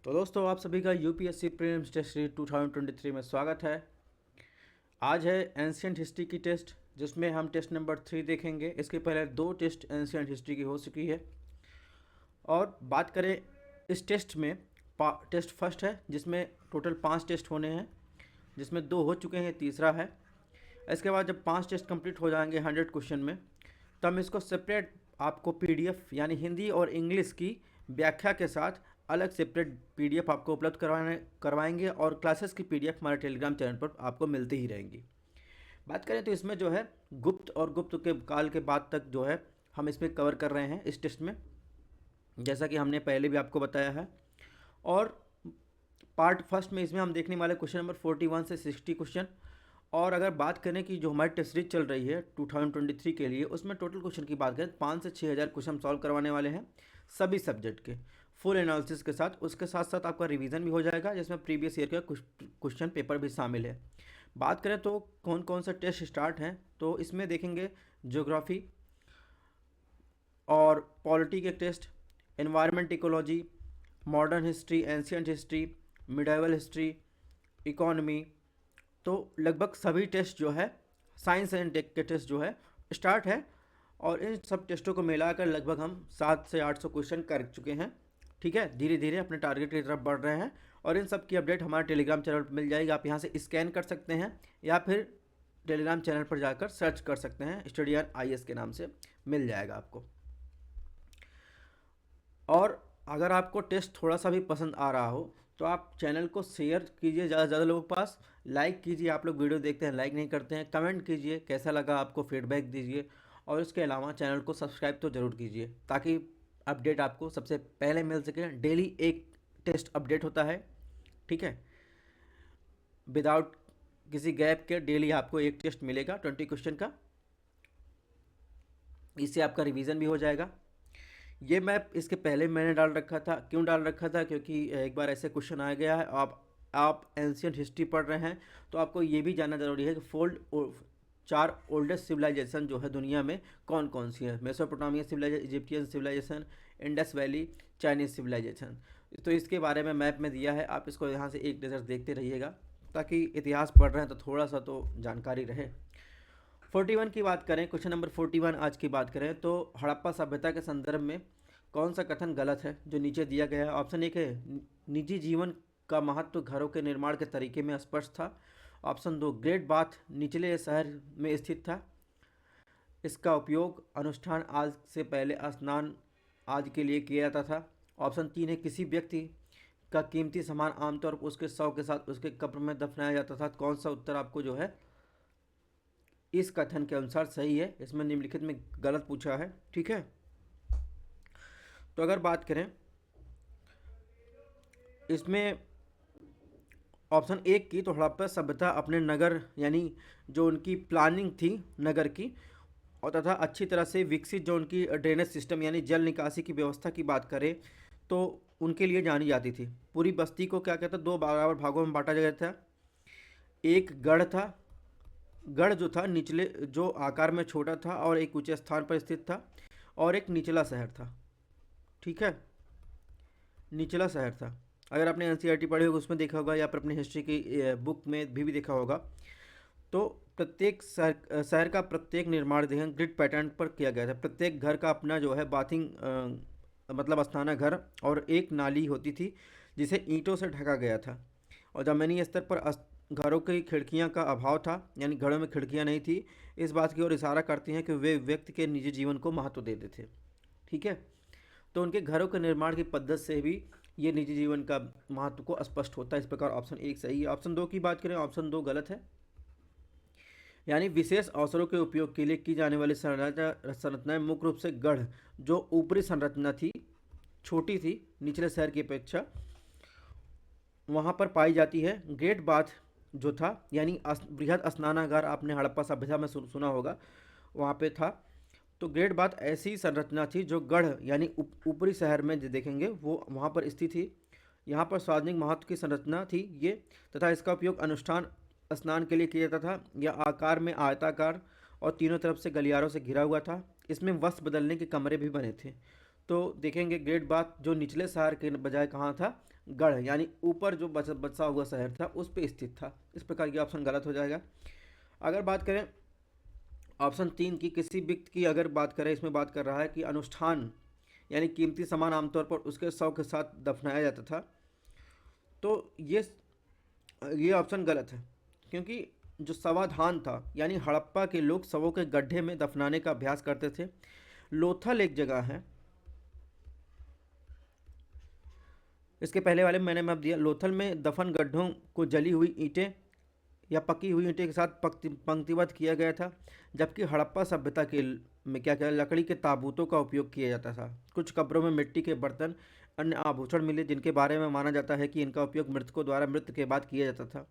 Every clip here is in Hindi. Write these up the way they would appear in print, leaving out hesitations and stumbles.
तो दोस्तों आप सभी का यूपीएससी प्रीलिम्स टेस्ट सीरीज 2023 में स्वागत है। आज है एंशियंट हिस्ट्री की टेस्ट, जिसमें हम टेस्ट नंबर 3 देखेंगे। इसके पहले 2 टेस्ट एंशियंट हिस्ट्री की हो चुकी है। और बात करें इस टेस्ट में, टेस्ट फर्स्ट है जिसमें टोटल 5 टेस्ट होने हैं, जिसमें 2 हो चुके हैं, तीसरा है। इसके बाद जब 5 टेस्ट कंप्लीट हो जाएंगे 100 क्वेश्चन में, तब इसको सेपरेट आपको पीडीएफ यानी हिंदी और इंग्लिश की व्याख्या के साथ अलग सेपरेट पीडीएफ आपको उपलब्ध करवाएंगे और क्लासेस की पीडीएफ हमारे टेलीग्राम चैनल पर आपको मिलती ही रहेंगी। बात करें तो इसमें जो है गुप्त और गुप्त के काल के बाद तक जो है हम इसमें कवर कर रहे हैं इस टेस्ट में, जैसा कि हमने पहले भी आपको बताया है। और पार्ट फर्स्ट में इसमें हम देखने वाले क्वेश्चन नंबर 41 से 60 क्वेश्चन। और अगर बात करें कि जो हमारी टेस्ट सीरीज चल रही है 2023 के लिए, उसमें टोटल क्वेश्चन की बात करें 5 से 6,000 क्वेश्चन सॉल्व करवाने वाले हैं सभी सब्जेक्ट के फुल एनालिसिस के साथ। उसके साथ साथ आपका रिवीजन भी हो जाएगा, जिसमें प्रीवियस ईयर का क्वेश्चन पेपर भी शामिल है। बात करें तो कौन कौन सा टेस्ट स्टार्ट हैं, तो इसमें देखेंगे ज्योग्राफी और पॉलिटी के test, environment ecology, modern history, ancient history, medieval history, economy. तो लगभग सभी टेस्ट जो है, साइंस एंड टेक के टेस्ट जो है स्टार्ट है। और इन सब टेस्टों को मिलाकर लगभग हम 700 से 800 क्वेश्चन कर चुके हैं। ठीक है, धीरे धीरे अपने टारगेट की तरफ बढ़ रहे हैं। और इन सब की अपडेट हमारे टेलीग्राम चैनल पर मिल जाएगी। आप यहाँ से स्कैन कर सकते हैं या फिर टेलीग्राम चैनल पर जाकर सर्च कर सकते हैं, स्टडी IAS के नाम से मिल जाएगा आपको। और अगर आपको टेस्ट थोड़ा सा भी पसंद आ रहा हो तो आप चैनल को शेयर कीजिए ज़्यादा से ज़्यादा लोगों के पास। लाइक कीजिए, आप लोग वीडियो देखते हैं लाइक नहीं करते हैं। कमेंट कीजिए कैसा लगा आपको, फीडबैक दीजिए। और इसके अलावा चैनल को सब्सक्राइब तो ज़रूर कीजिए, ताकि अपडेट आपको सबसे पहले मिल सके। डेली एक टेस्ट अपडेट होता है, ठीक है, विदाउट किसी गैप के डेली आपको एक टेस्ट मिलेगा 20 क्वेश्चन का। इससे आपका रिवीजन भी हो जाएगा। ये मैप इसके पहले मैंने डाल रखा था। क्यों डाल रखा था? क्योंकि एक बार ऐसे क्वेश्चन आ गया है, आप एंशियंट हिस्ट्री पढ़ रहे हैं तो आपको ये भी जानना ज़रूरी है कि 4 ओल्डेस्ट सिविलाइजेशन जो है दुनिया में कौन कौन सी है। Mesopotamia civilisation, Egyptian civilisation, Indus valley, Chinese civilisation. तो इसके बारे में मैप में दिया है, आप इसको यहाँ से एक नज़र देखते रहिएगा, ताकि इतिहास पढ़ रहे हैं तो थोड़ा सा तो जानकारी रहे। 41 की बात करें, क्वेश्चन नंबर 41 आज की बात करें तो हड़प्पा सभ्यता के संदर्भ में कौन सा कथन गलत है, जो नीचे दिया गया है। ऑप्शन 1 है निजी जीवन का महत्व घरों के निर्माण के तरीके में स्पष्ट था। ऑप्शन 2, ग्रेट बाथ निचले शहर में स्थित था, इसका उपयोग अनुष्ठान आज से पहले स्नान आदि के लिए किया जाता था। ऑप्शन 3 है किसी व्यक्ति का कीमती सामान आमतौर पर उसके शव के साथ उसके कब्र में दफनाया जाता था। कौन सा उत्तर आपको जो है इस कथन के अनुसार सही है? इसमें निम्नलिखित में गलत पूछा है, ठीक है। तो अगर बात करें इसमें ऑप्शन 1 की, तो हड़प्पा सभ्यता अपने नगर यानी जो उनकी प्लानिंग थी नगर की, और तथा अच्छी तरह से विकसित जो उनकी ड्रेनेज सिस्टम यानी जल निकासी की व्यवस्था की बात करें तो उनके लिए जानी जाती थी। पूरी बस्ती को क्या कहता, 2 बराबर भागों में बांटा गया था। एक गढ़ था, गढ़ जो था निचले जो आकार में छोटा था और एक ऊंचे स्थान पर स्थित था, और एक निचला शहर था, ठीक है, निचला शहर था। अगर आपने एनसीईआरटी पढ़ी होगी उसमें देखा होगा, या फिर अपनी हिस्ट्री की बुक में भी देखा होगा। तो प्रत्येक शहर का प्रत्येक निर्माण देखें ग्रिड पैटर्न पर किया गया था। प्रत्येक घर का अपना जो है बाथिंग मतलब अस्थाना घर और एक नाली होती थी जिसे ईंटों से ढका गया था। और ज़मीनी स्तर पर घरों की खिड़कियां का अभाव था, यानी घरों में खिड़कियां नहीं थी। इस बात की ओर इशारा करती हैं कि वे व्यक्ति के निजी जीवन को महत्व देते थे, ठीक है। तो उनके घरों के निर्माण की पद्धति से भी ये निजी जीवन का महत्व को स्पष्ट होता है। इस प्रकार ऑप्शन 1 सही है। ऑप्शन 2 की बात करें, ऑप्शन 2 गलत है। यानी विशेष अवसरों के उपयोग के लिए की जाने वाली संरचनाएं मुख्य रूप से गढ़, जो ऊपरी संरचना थी छोटी थी निचले शहर की अपेक्षा, वहाँ पर पाई जाती है। ग्रेट बाथ जो था यानी बृहद स्नानागार, आपने हड़प्पा सभ्यता में सुना होगा, वहाँ पे था। तो ग्रेट बाथ ऐसी संरचना थी जो गढ़ यानी ऊपरी शहर में जो देखेंगे वो वहाँ पर स्थित थी। यहाँ पर सार्वजनिक महत्व की संरचना थी ये, तथा इसका उपयोग अनुष्ठान स्नान के लिए किया जाता था। यह आकार में आयताकार और तीनों तरफ से गलियारों से घिरा हुआ था। इसमें वस्त्र बदलने के कमरे भी बने थे। तो देखेंगे ग्रेट बाथ जो निचले शहर के बजाय कहाँ था, गढ़ यानी ऊपर जो बसा हुआ शहर था उस पे स्थित था। इस प्रकार ये ऑप्शन गलत हो जाएगा। अगर बात करें ऑप्शन 3 की, किसी व्यक्ति की अगर बात करें, इसमें बात कर रहा है कि अनुष्ठान यानी कीमती सामान आमतौर पर उसके शव के साथ दफनाया जाता था, तो ये ऑप्शन गलत है, क्योंकि जो समाधान था यानी हड़प्पा के लोग शवों के गड्ढे में दफनाने का अभ्यास करते थे। लोथल एक जगह है, इसके पहले वाले में मैंने मैप दिया। लोथल में दफन गड्ढों को जली हुई ईंटें या पकी हुई ईंटें के साथ पंक्तिबद्ध किया गया था, जबकि हड़प्पा सभ्यता के में क्या क्या लकड़ी के ताबूतों का उपयोग किया जाता था। कुछ कब्रों में मिट्टी के बर्तन, अन्य आभूषण मिले, जिनके बारे में माना जाता है कि इनका उपयोग मृतकों द्वारा मृत्यु के बाद किया जाता था।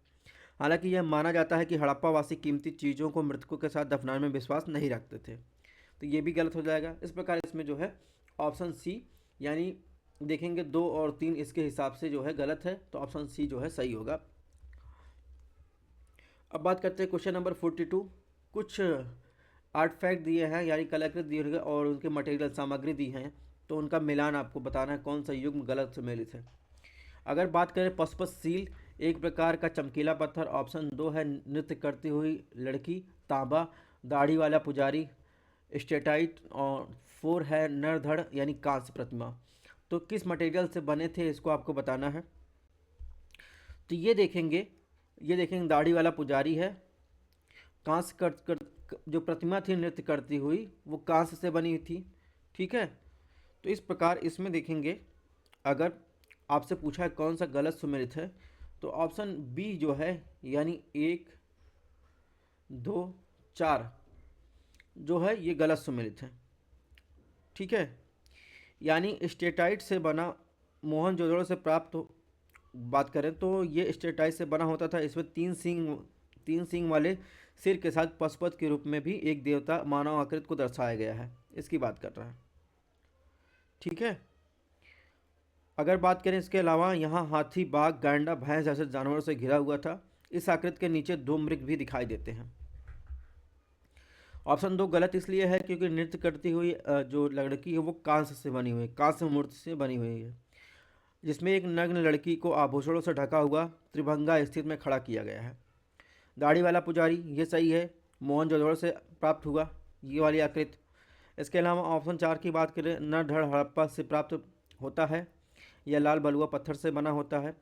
हालांकि यह माना जाता है कि हड़प्पा वासी कीमती चीज़ों को मृतकों के साथ दफनाने में विश्वास नहीं रखते थे, तो ये भी गलत हो जाएगा। इस प्रकार इसमें जो है ऑप्शन सी, यानी देखेंगे 2 और 3 इसके हिसाब से जो है गलत है, तो ऑप्शन सी जो है सही होगा। अब बात करते हैं क्वेश्चन नंबर 42। कुछ आर्टफैक्ट दिए हैं यानी कलाकृति दिए हैं और उनके मटेरियल सामग्री दी हैं, तो उनका मिलान आपको बताना है कौन सा युग्म गलत सम्मिलित है। अगर बात करें पशुपत सील एक प्रकार का चमकीला पत्थर, ऑप्शन 2 है नृत्य करती हुई लड़की, तांबा, दाढ़ी वाला पुजारी, स्टेटाइट, और 4 है नरधड़ यानी कांस्य प्रतिमा। तो किस मटेरियल से बने थे इसको आपको बताना है। तो ये देखेंगे दाढ़ी वाला पुजारी है। कांस्य जो प्रतिमा थी नृत्य करती हुई वो कांस्य से बनी हुई थी। ठीक है, तो इस प्रकार इसमें देखेंगे, अगर आपसे पूछा है कौन सा गलत सुमेलित है, तो ऑप्शन बी जो है यानी 1, 2, 4 जो है ये गलत सुमेलित है। ठीक है, यानी स्टेटाइट से बना मोहनजोदड़ो से प्राप्त बात करें तो ये स्टेटाइट से बना होता था। इसमें 3 सींग वाले सिर के साथ पशुपत के रूप में भी एक देवता मानव आकृति को दर्शाया गया है, इसकी बात कर रहा है। ठीक है, अगर बात करें इसके अलावा यहाँ हाथी, बाघ, गैंडा, भैंस जैसे जानवरों से घिरा हुआ था। इस आकृति के नीचे 2 मृग भी दिखाई देते हैं। ऑप्शन 2 गलत इसलिए है क्योंकि नृत्य करती हुई जो लड़की है वो कांस्य से बनी हुई है, कांस्य मूर्ति से बनी हुई है, जिसमें एक नग्न लड़की को आभूषणों से ढका हुआ त्रिभंगा स्थिति में खड़ा किया गया है। दाढ़ी वाला पुजारी ये सही है, मोहनजोदड़ो से प्राप्त हुआ ये वाली आकृति। इसके अलावा ऑप्शन 4 की बात करें, नरधड़ हड़प्पा से प्राप्त होता है, यह लाल बलुआ पत्थर से बना होता है,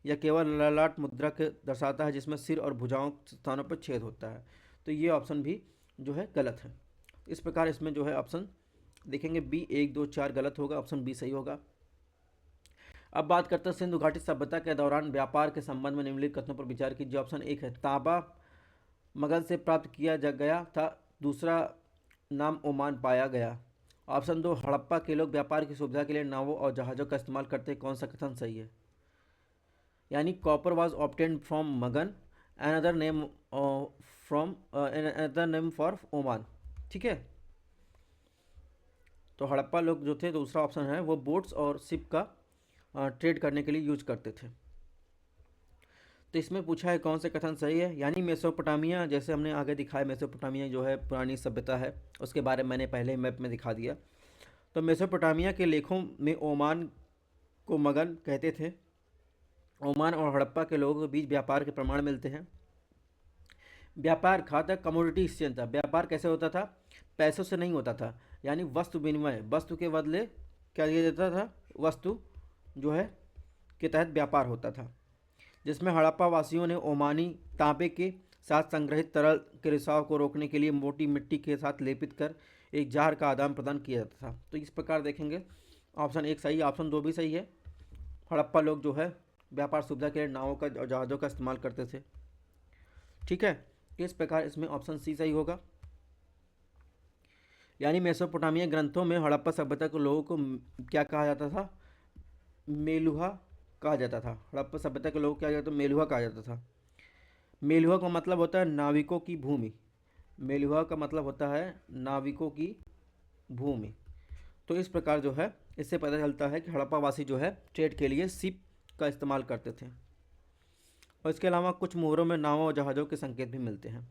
यह केवल ललाट मुद्रा के दर्शाता है जिसमें सिर और भुजाओं स्थानों पर छेद होता है, तो ये ऑप्शन भी जो है गलत है। इस प्रकार इसमें जो है ऑप्शन देखेंगे बी 1, 2, 4 गलत होगा, ऑप्शन बी सही होगा। अब बात करते हैं सिंधु घाटी सभ्यता के दौरान व्यापार के संबंध में निम्नलिखित कथनों पर विचार कीजिए। ऑप्शन 1 है तांबा मगध से प्राप्त किया जा गया था, दूसरा नाम ओमान पाया गया। ऑप्शन 2 हड़प्पा के लोग व्यापार की सुविधा के लिए नावों और जहाज़ों का इस्तेमाल करते, कौन सा कथन सही है। यानी कॉपर वॉज ऑब्टेन्ड फ्रॉम मगन, another name from another name for Oman. ठीक है, तो हड़प्पा लोग जो थे, दूसरा ऑप्शन है, वो बोट्स और शिप का ट्रेड करने के लिए यूज करते थे। तो इसमें पूछा है कौन से कथन सही है। यानी मेसोपोटामिया, जैसे हमने आगे दिखाया, मेसोपोटामिया जो है पुरानी सभ्यता है, उसके बारे में मैंने पहले मैप में दिखा दिया। तो मेसोपोटामिया के लेखों में ओमान को मगन कहते थे। ओमान और हड़प्पा के लोगों के बीच व्यापार के प्रमाण मिलते हैं। व्यापार खाता कमोडिटी एक्सचेंज था। व्यापार कैसे होता था, पैसों से नहीं होता था, यानी वस्तु विनिमय, वस्तु के बदले क्या दिया जाता था, वस्तु जो है के तहत व्यापार होता था, जिसमें हड़प्पा वासियों ने ओमानी तांबे के साथ संग्रहित तरल के रिसाव को रोकने के लिए मोटी मिट्टी के साथ लेपित कर एक जार का आदान प्रदान किया जाता था। तो इस प्रकार देखेंगे ऑप्शन 1 सही, ऑप्शन 2 भी सही है। हड़प्पा लोग जो है व्यापार सुविधा के लिए नावों का और जहाज़ों का इस्तेमाल करते थे। ठीक है, इस प्रकार इसमें ऑप्शन सी सही होगा। यानी मेसोपोटामिया ग्रंथों में हड़प्पा सभ्यता के लोगों को क्या कहा जाता था, मेलुहा कहा जाता था। हड़प्पा सभ्यता के लोग क्या जाता, मेलुहा कहा जाता था। मेलुहा का मतलब होता है नाविकों की भूमि। मेलुहा का मतलब होता है नाविकों की भूमि। तो इस प्रकार जो है इससे पता चलता है कि हड़प्पा वासी जो है ट्रेड के लिए शिप का इस्तेमाल करते थे। और इसके अलावा कुछ मुहरों में नावों और जहाज़ों के संकेत भी मिलते हैं।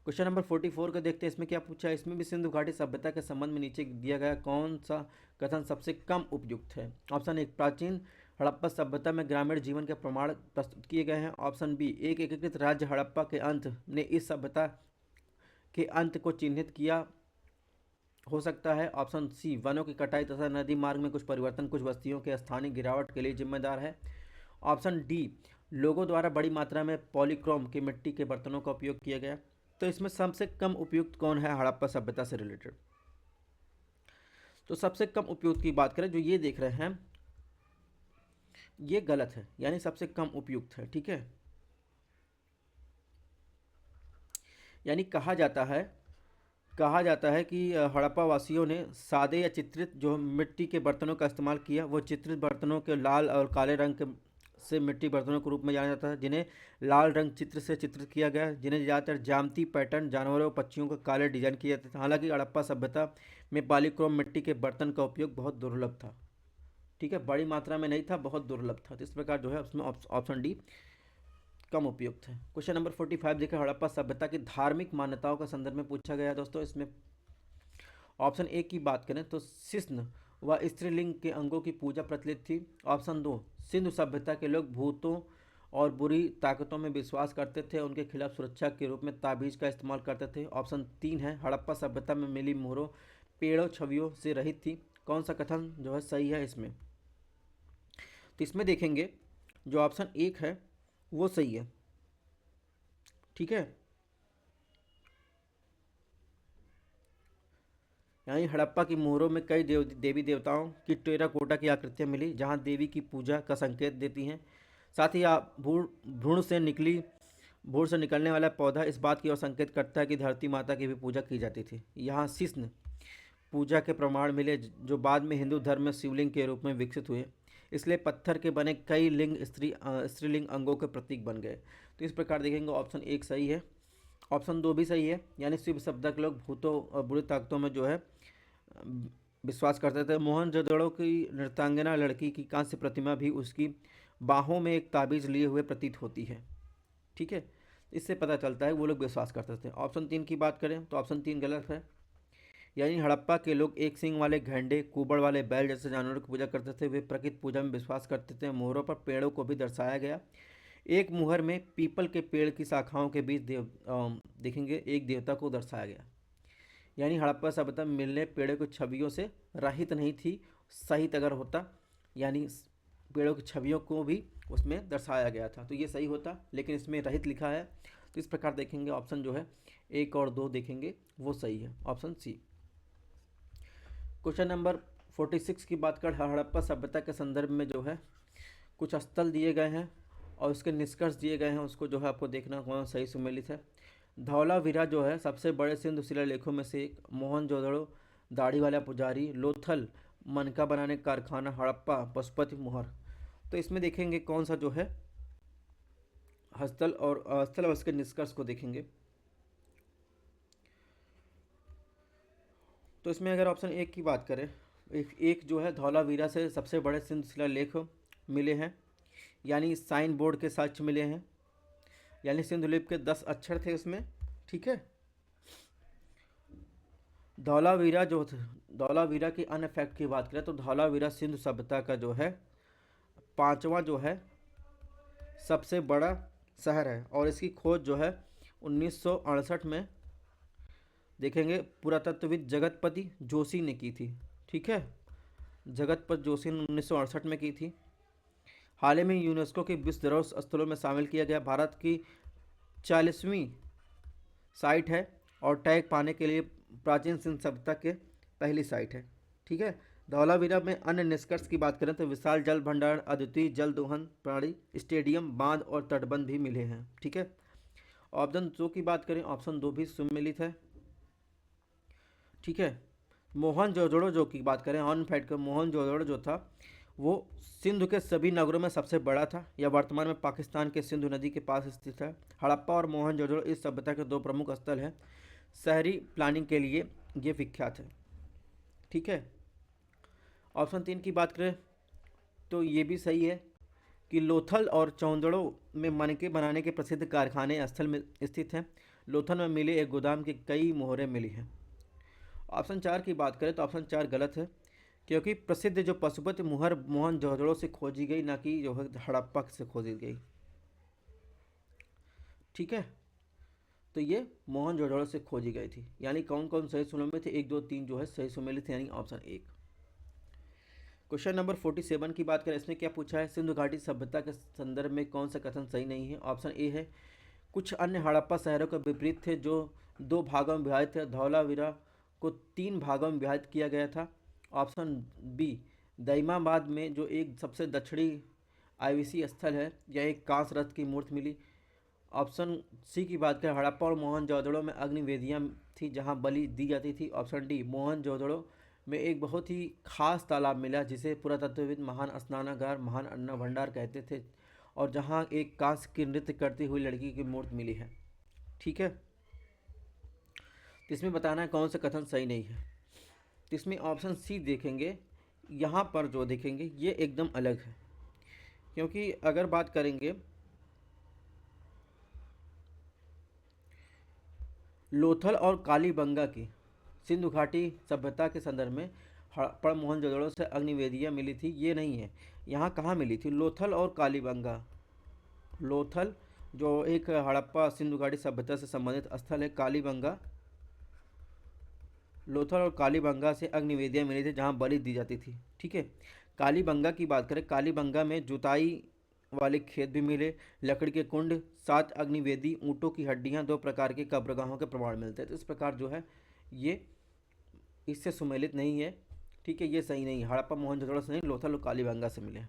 क्वेश्चन नंबर 44 का देखते हैं, इसमें क्या पूछा है। इसमें भी सिंधु घाटी सभ्यता के संबंध में नीचे दिया गया कौन सा कथन सबसे कम उपयुक्त है। ऑप्शन 1 प्राचीन हड़प्पा सभ्यता में ग्रामीण जीवन के प्रमाण प्रस्तुत किए गए हैं। ऑप्शन बी, एक एकीकृत राज्य हड़प्पा के अंत ने इस सभ्यता के अंत को चिन्हित किया हो सकता है। ऑप्शन सी, वनों की कटाई तथा नदी मार्ग में कुछ परिवर्तन कुछ बस्तियों के स्थानीय गिरावट के लिए जिम्मेदार है। ऑप्शन डी, लोगों द्वारा बड़ी मात्रा में पॉलीक्रोम के मिट्टी के बर्तनों का उपयोग किया गया। तो इसमें सबसे कम उपयुक्त कौन है हड़प्पा सभ्यता से रिलेटेड? तो सबसे कम उपयुक्त की बात करें, जो ये देख रहे हैं ये गलत है, यानी सबसे कम उपयुक्त है। ठीक है, यानी कहा जाता है कि हड़प्पा वासियों ने सादे या चित्रित जो मिट्टी के बर्तनों का इस्तेमाल किया। वो चित्रित बर्तनों के लाल और काले रंग के से मिट्टी बर्तनों के रूप में जाना जाता है, जिन्हें लाल रंग चित्र से चित्रित किया गया, जिन्हें ज़्यादातर ज्यामिति पैटर्न जानवरों और पक्षियों का काले डिजाइन किए जाते थे। हालांकि हड़प्पा सभ्यता में पॉलीक्रोम मिट्टी के बर्तन का उपयोग बहुत दुर्लभ था। ठीक है, बड़ी मात्रा में नहीं था, बहुत दुर्लभ था। तो इस प्रकार जो है उसमें ऑप्शन डी कम उपयुक्त है। क्वेश्चन नंबर 45 देखिए, हड़प्पा सभ्यता की धार्मिक मान्यताओं का संदर्भ में पूछा गया है दोस्तों। इसमें ऑप्शन ए की बात करें तो शिश्न व स्त्रीलिंग के अंगों की पूजा प्रचलित थी। ऑप्शन दो, सिंधु सभ्यता के लोग भूतों और बुरी ताकतों में विश्वास करते थे, उनके खिलाफ सुरक्षा के रूप में ताबीज का इस्तेमाल करते थे। ऑप्शन तीन है, हड़प्पा सभ्यता में मिली मोहरों पेड़ों छवियों से रहित थी। कौन सा कथन जो है सही है इसमें? तो इसमें देखेंगे जो ऑप्शन एक है वो सही है। ठीक है, यानी हड़प्पा की मोहरों में कई देवी देवताओं की टेराकोटा की आकृतियां मिली, जहां देवी की पूजा का संकेत देती हैं। साथ ही आप भ्रूण से निकलने वाला पौधा इस बात की ओर संकेत करता है कि धरती माता की भी पूजा की जाती थी। यहाँ शिश्न पूजा के प्रमाण मिले, जो बाद में हिंदू धर्म में शिवलिंग के रूप में विकसित हुए। इसलिए पत्थर के बने कई लिंग स्त्रीलिंग अंगों के प्रतीक बन गए। तो इस प्रकार देखेंगे ऑप्शन एक सही है, ऑप्शन दो भी सही है, यानी शिव शब्द के लोग भूतों और बुरी ताकतों में जो है विश्वास करते थे। मोहनजोदड़ो की नृत्यांगना लड़की की कांस्य प्रतिमा भी उसकी बाहों में एक ताबीज लिए हुए प्रतीत होती है। ठीक है, इससे पता चलता है वो लोग विश्वास करते थे। ऑप्शन तीन की बात करें तो ऑप्शन तीन गलत है, यानी हड़प्पा के लोग एक सींग वाले घंटे कुबड़ वाले बैल जैसे जानवरों की पूजा करते थे। वे प्रकृति पूजा में विश्वास करते थे। मोहरों पर पेड़ों को भी दर्शाया गया। एक मुहर में पीपल के पेड़ की शाखाओं के बीच देखेंगे एक देवता को दर्शाया गया। यानी हड़प्पा सभ्यता मिलने पेड़ों की छवियों से रहित नहीं थी। सहित अगर होता, यानी पेड़ों की छवियों को भी उसमें दर्शाया गया था, तो ये सही होता, लेकिन इसमें रहित लिखा है। तो इस प्रकार देखेंगे ऑप्शन जो है एक और दो देखेंगे वो सही है, ऑप्शन सी। क्वेश्चन नंबर 46 की बात कर, हड़प्पा सभ्यता के संदर्भ में जो है कुछ स्थल दिए गए हैं और उसके निष्कर्ष दिए गए हैं, उसको जो है आपको देखना कौन सही सुमेलित है। धौलावीरा जो है सबसे बड़े सिंधु शिलालेखों में से एक। मोहनजोदड़ो दाढ़ी वाला पुजारी। लोथल मनका बनाने का कारखाना। हड़प्पा पशुपति मोहर। तो इसमें देखेंगे कौन सा जो है स्थल और उसके निष्कर्ष को देखेंगे। तो इसमें अगर ऑप्शन एक की बात करें, एक जो है धौलावीरा से सबसे बड़े सिंधु शिलालेख मिले हैं, यानी साइन बोर्ड के साक्ष्य मिले हैं, यानी सिंधुलिपि के 10 अक्षर थे उसमें। ठीक है, धौलावीरा की अन्य फैक्ट की बात करें तो धौलावीरा सिंधु सभ्यता का जो है पांचवा जो है सबसे बड़ा शहर है, और इसकी खोज जो है 1968 में देखेंगे पुरातत्वविद जगतपति जोशी ने की थी। ठीक है, जगतपति जोशी ने 1968 में की थी। हाल ही में यूनेस्को के विश्व धरोहर स्थलों में शामिल किया गया। भारत की 40वीं साइट है और टैग पाने के लिए प्राचीन सिंधु सभ्यता के पहली साइट है। ठीक है, धौलावीरा में अन्य निष्कर्ष की बात करें तो विशाल जल भंडार, अद्वितीय जल दोहन प्रणाली, स्टेडियम, बांध और तटबंध भी मिले हैं। ठीक है, ऑप्शन दो की बात करें, ऑप्शन दो भी सुमेलित है। ठीक है, मोहनजोदड़ो जो की बात करें ऑन फैक्ट, मोहनजोदड़ो जो था वो सिंधु के सभी नगरों में सबसे बड़ा था। यह वर्तमान में पाकिस्तान के सिंधु नदी के पास स्थित है। हड़प्पा और मोहनजोदड़ो इस सभ्यता के दो प्रमुख स्थल हैं। शहरी प्लानिंग के लिए ये विख्यात है। ठीक है, ऑप्शन तीन की बात करें तो ये भी सही है कि लोथल और चौंदड़ो में मनके बनाने के प्रसिद्ध कारखाने स्थल में स्थित हैं। लोथल में मिले एक गोदाम की कई मोहरें मिली हैं। ऑप्शन चार की बात करें तो ऑप्शन चार गलत है, क्योंकि प्रसिद्ध जो पशुपति मुहर मोहनजोदड़ो से खोजी गई, ना कि जो है हड़प्पा से खोजी गई। ठीक है, तो ये मोहनजोदड़ो से खोजी गई थी। यानी कौन कौन सही सुमेलित थे, 1 2 3 जो है सही सुमेलित थे, यानी ऑप्शन 1। क्वेश्चन नंबर 47 की बात करें, इसमें क्या पूछा है, सिंधु घाटी सभ्यता के संदर्भ में कौन सा कथन सही नहीं है। ऑप्शन ए है कुछ अन्य हड़प्पा शहरों के विपरीत थे जो 2 भागों में विभाजित थे, धौलावीरा को 3 भागों में विभाजित किया गया था। ऑप्शन बी, दईमाबाद में जो एक सबसे दक्षिणी आईवीसी स्थल है, यह एक कांस्य रथ की मूर्ति मिली। ऑप्शन सी की बात करें, हड़प्पा और मोहनजोदड़ो में अग्निवेदियाँ थी जहाँ बलि दी जाती थी। ऑप्शन डी, मोहनजोदड़ो में एक बहुत ही खास तालाब मिला जिसे पुरातत्वविद महान स्नानागार महान अन्न भंडार कहते थे, और जहाँ एक कांस्य की नृत्य करती हुई लड़की की मूर्ति मिली है। ठीक है, तो इसमें बताना है कौन सा कथन सही नहीं है। तो इसमें ऑप्शन सी देखेंगे, यहाँ पर जो देखेंगे ये एकदम अलग है। क्योंकि अगर बात करेंगे लोथल और कालीबंगा की सिंधु घाटी सभ्यता के संदर्भ में हड़प्पा मोहनजोदड़ो से अग्निवेदियाँ मिली थी, ये नहीं है। यहाँ कहाँ मिली थी, लोथल और कालीबंगा। लोथल जो एक हड़प्पा सिंधु घाटी सभ्यता से संबंधित स्थल है, कालीबंगा, लोथल और कालीबंगा से अग्निवेदियाँ मिली थी जहाँ बलि दी जाती थी। ठीक है, कालीबंगा की बात करें, कालीबंगा में जुताई वाले खेत भी मिले, लकड़ी के कुंड, 7 अग्निवेदी, ऊँटों की हड्डियाँ, 2 प्रकार के कब्रगाहों के प्रमाण मिलते हैं। तो इस प्रकार जो है ये इससे सुमेलित नहीं है। ठीक है, ये सही नहीं है, हड़प्पा मोहनजोदड़ो से नहीं, लोथल और कालीबंगा से मिले।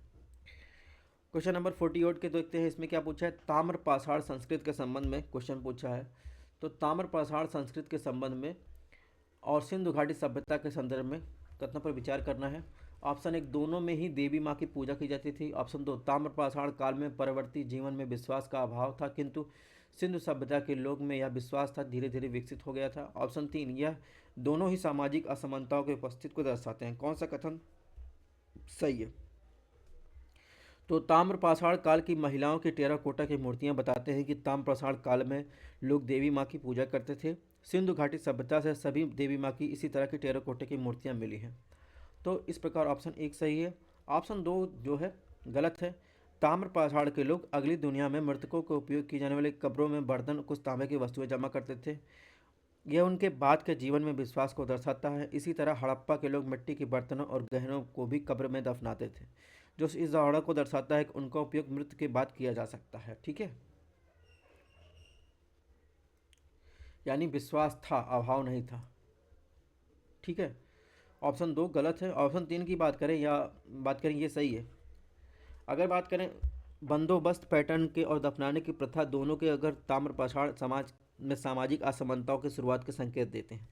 क्वेश्चन नंबर 48 के देखते हैं, इसमें क्या पूछा है, ताम्र पाषाण संस्कृत के संबंध में क्वेश्चन पूछा है। तो ताम्र पाषाण संस्कृत के संबंध में और सिंधु घाटी सभ्यता के संदर्भ में कथनों पर विचार करना है। ऑप्शन 1, दोनों में ही देवी माँ की पूजा की जाती थी। ऑप्शन 2, ताम्र पाषाण काल में परवर्ती जीवन में विश्वास का अभाव था, किंतु सिंधु सभ्यता के लोग में यह विश्वास था, धीरे धीरे विकसित हो गया था। ऑप्शन 3, यह दोनों ही सामाजिक असमानताओं के उपस्थित को दर्शाते हैं। कौन सा कथन सही है। तो ताम्र पाषाण काल की महिलाओं की टेराकोटा की मूर्तियां बताते हैं कि ताम्र पाषाण काल में लोग देवी माँ की पूजा करते थे। सिंधु घाटी सभ्यता से सभी देवी माँ की इसी तरह की टेराकोटा की मूर्तियां मिली हैं। तो इस प्रकार ऑप्शन 1 सही है। ऑप्शन 2 जो है गलत है। ताम्र पाषाण के लोग अगली दुनिया में मृतकों को उपयोग की जाने वाली कब्रों में बर्तन कुछ तांबे की वस्तुएं जमा करते थे। यह उनके बाद के जीवन में विश्वास को दर्शाता है। इसी तरह हड़प्पा के लोग मिट्टी के बर्तनों और गहनों को भी कब्र में दफनाते थे, जो इस धारणा को दर्शाता है कि उनका उपयोग मृत्यु के बाद किया जा सकता है। ठीक है, यानी विश्वास था, अभाव नहीं था। ठीक है, ऑप्शन 2 गलत है। ऑप्शन 3 की बात करें ये सही है। अगर बात करें बंदोबस्त पैटर्न के और दफनाने की प्रथा दोनों के, अगर ताम्र पाषाण समाज में सामाजिक असमानताओं की शुरुआत के संकेत देते हैं।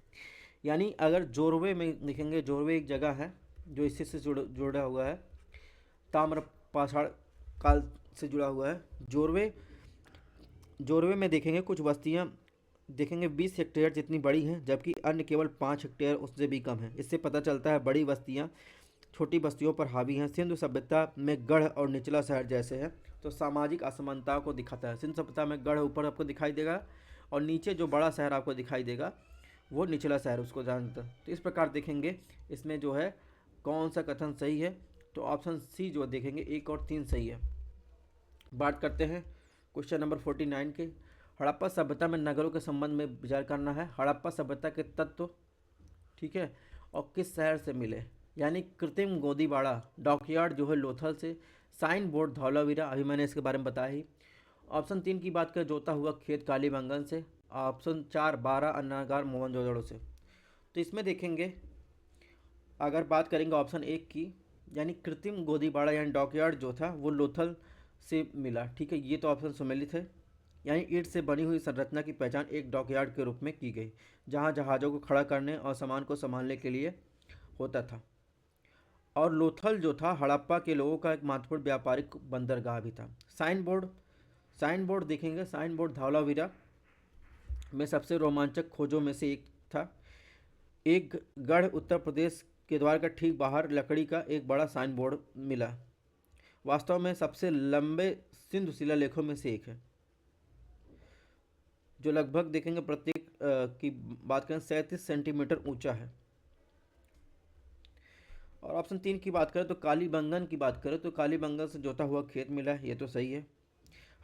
यानी अगर जोरवे में देखेंगे, जोरवे एक जगह है जो इसी से जुड़ा हुआ है, ताम्र पाषाण काल से जुड़ा हुआ है। जोरवे जोरवे में देखेंगे कुछ बस्तियां देखेंगे 20 हेक्टेयर जितनी बड़ी हैं, जबकि अन्य केवल 5 हेक्टेयर उससे भी कम है। इससे पता चलता है बड़ी बस्तियां छोटी बस्तियों पर हावी हैं। सिंधु सभ्यता में गढ़ और निचला शहर जैसे है, तो सामाजिक असमानताओं को दिखाता है। सिंधु सभ्यता में गढ़ ऊपर आपको दिखाई देगा और नीचे जो बड़ा शहर आपको दिखाई देगा वो निचला शहर, उसको जानता। तो इस प्रकार देखेंगे इसमें जो है कौन सा कथन सही है। तो ऑप्शन सी जो देखेंगे 1 और 3 सही है। बात करते हैं क्वेश्चन नंबर 49 के। हड़प्पा सभ्यता में नगरों के संबंध में विचार करना है। हड़प्पा सभ्यता के तत्व, ठीक है, और किस शहर से मिले। यानी कृत्रिम गोदीबाड़ा डॉकयार्ड जो है लोथल से, साइन बोर्ड धौलावीरा, अभी मैंने इसके बारे में बताया ही। ऑप्शन 3 की बात करें जोता हुआ खेत कालीबंगन से। ऑप्शन 4 12 अन्नागार मोहनजोदड़ो से। तो इसमें देखेंगे अगर बात करेंगे ऑप्शन 1 की, यानी कृत्रिम गोदीबाड़ा यानी डॉकयार्ड जो था वो लोथल से मिला। ठीक है, ये तो ऑप्शन सम्मिलित है। यानी ईंट से बनी हुई संरचना की पहचान एक डॉकयार्ड के रूप में की गई, जहां जहाज़ों को खड़ा करने और सामान को संभालने के लिए होता था। और लोथल जो था हड़प्पा के लोगों का एक महत्वपूर्ण व्यापारिक बंदरगाह भी था। साइन बोर्ड देखेंगे, साइन बोर्ड धौलावीरा में सबसे रोमांचक खोजों में से एक था। एक गढ़ उत्तर प्रदेश के द्वार का ठीक बाहर लकड़ी का एक बड़ा साइन बोर्ड मिला, वास्तव में सबसे लंबे सिंधु शिलालेखों में से एक है, जो लगभग देखेंगे प्रत्येक की बात करें 37 सेंटीमीटर ऊंचा है। और ऑप्शन 3 की बात करें तो कालीबंगन की बात करें तो कालीबंगन से जोता हुआ खेत मिला है, ये तो सही है।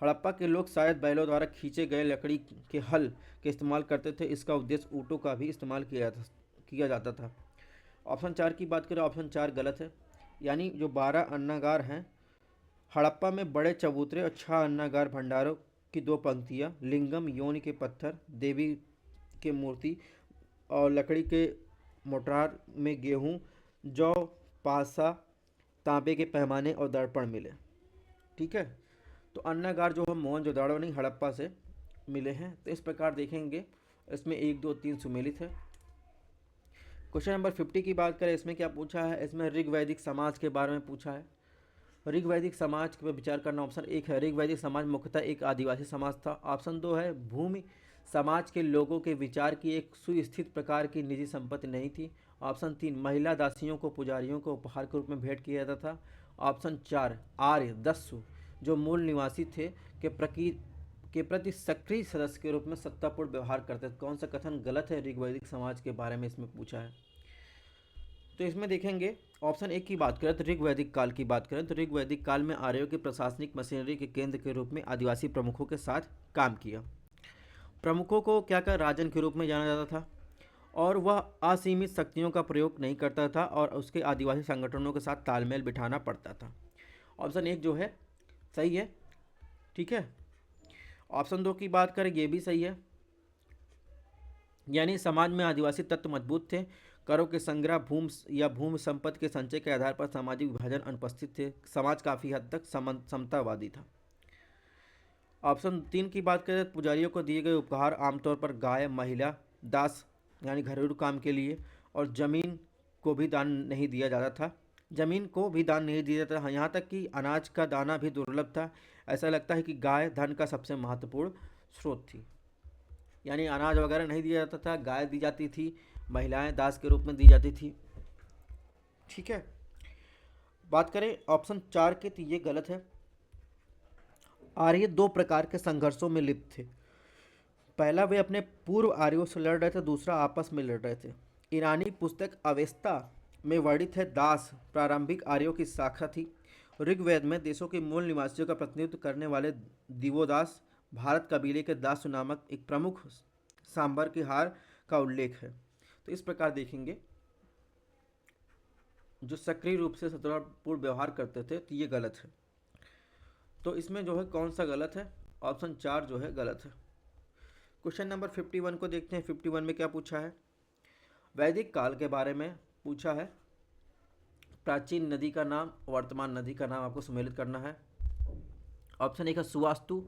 हड़प्पा के लोग शायद बैलों द्वारा खींचे गए लकड़ी के हल के इस्तेमाल करते थे, इसका उद्देश्य ऊँटों का भी इस्तेमाल किया जाता था। ऑप्शन 4 की बात करें, ऑप्शन 4 गलत है। यानी जो 12 अन्नागार हैं हड़प्पा में, बड़े चबूतरे और 6 अन्नागार भंडारों की 2 पंक्तियाँ, लिंगम योनि के पत्थर, देवी के मूर्ति और लकड़ी के मोटार में गेहूँ, जौ, पासा, तांबे के पैमाने और दर्पण मिले। ठीक है, तो अन्नागार जो है मोहनजोदाड़ो नहीं हड़प्पा से मिले हैं। तो इस प्रकार देखेंगे इसमें 1 2 3 सुमेलित है। क्वेश्चन नंबर 50 की बात करें, इसमें क्या पूछा है, इसमें ऋग्वैदिक समाज के बारे में पूछा है। ऋग्वैदिक समाज पर विचार करना। ऑप्शन 1 है ऋग्वैदिक समाज मुख्यतः एक आदिवासी समाज था। ऑप्शन 2 है भूमि समाज के लोगों के विचार की एक सुस्थित प्रकार की निजी संपत्ति नहीं थी। ऑप्शन 3 महिला दासियों को पुजारियों को उपहार के रूप में भेंट किया जाता था। ऑप्शन 4 आर्य दस्यु जो मूल निवासी थे के प्रति सक्रिय सदस्य के रूप में सत्तापूर्ण व्यवहार करते थे। कौन सा कथन गलत है ऋग्वैदिक समाज के बारे में इसमें पूछा है। तो इसमें देखेंगे ऑप्शन 1 की बात करें तो ऋग्वैदिक काल की बात करें तो ऋग्वैदिक काल में आर्यों की प्रशासनिक मशीनरी के केंद्र के रूप में आदिवासी प्रमुखों के साथ काम किया। प्रमुखों को क्या कर राजन के रूप में जाना जाता था और वह असीमित शक्तियों का प्रयोग नहीं करता था और उसके आदिवासी संगठनों के साथ तालमेल बिठाना पड़ता था। ऑप्शन 1 जो है सही है। ठीक है, ऑप्शन 2 की बात करें ये भी सही है। यानी समाज में आदिवासी तत्व मजबूत थे, करों के संग्रह भूमि संपत्ति के संचय के आधार पर सामाजिक विभाजन अनुपस्थित थे, समाज काफ़ी हद तक समतावादी था। ऑप्शन 3 की बात करें पुजारियों को दिए गए उपहार आमतौर पर गाय, महिला, दास यानी घरेलू काम के लिए और ज़मीन को भी दान नहीं दिया जाता था। ज़मीन को भी दान नहीं दिया जाता, यहाँ तक कि अनाज का दाना भी दुर्लभ था। ऐसा लगता है कि गाय धन का सबसे महत्वपूर्ण स्रोत थी। यानी अनाज वगैरह नहीं दिया जाता था, गाय दी जाती थी, महिलाएं दास के रूप में दी जाती थी। ठीक है, बात करें ऑप्शन 4 की तो ये गलत है। आर्य 2 प्रकार के संघर्षों में लिप्त थे। पहला वे अपने पूर्व आर्यों से लड़ रहे थे, दूसरा आपस में लड़ रहे थे। ईरानी पुस्तक अवेस्ता में वर्णित है दास प्रारंभिक आर्यों की शाखा थी। ऋग्वेद में देशों के मूल निवासियों का प्रतिनिधित्व करने वाले दिवोदास भारत कबीले के दास नामक एक प्रमुख सांबर के हार का उल्लेख है। तो इस प्रकार देखेंगे जो सक्रिय रूप से सत्तापूर्ण व्यवहार करते थे तो ये गलत है। तो इसमें जो है कौन सा गलत है, ऑप्शन 4 जो है गलत है। क्वेश्चन नंबर 51 को देखते हैं। 51 में क्या पूछा है, वैदिक काल के बारे में पूछा है। प्राचीन नदी का नाम, वर्तमान नदी का नाम आपको सम्मिलित करना है। ऑप्शन 1 है सुवास्तु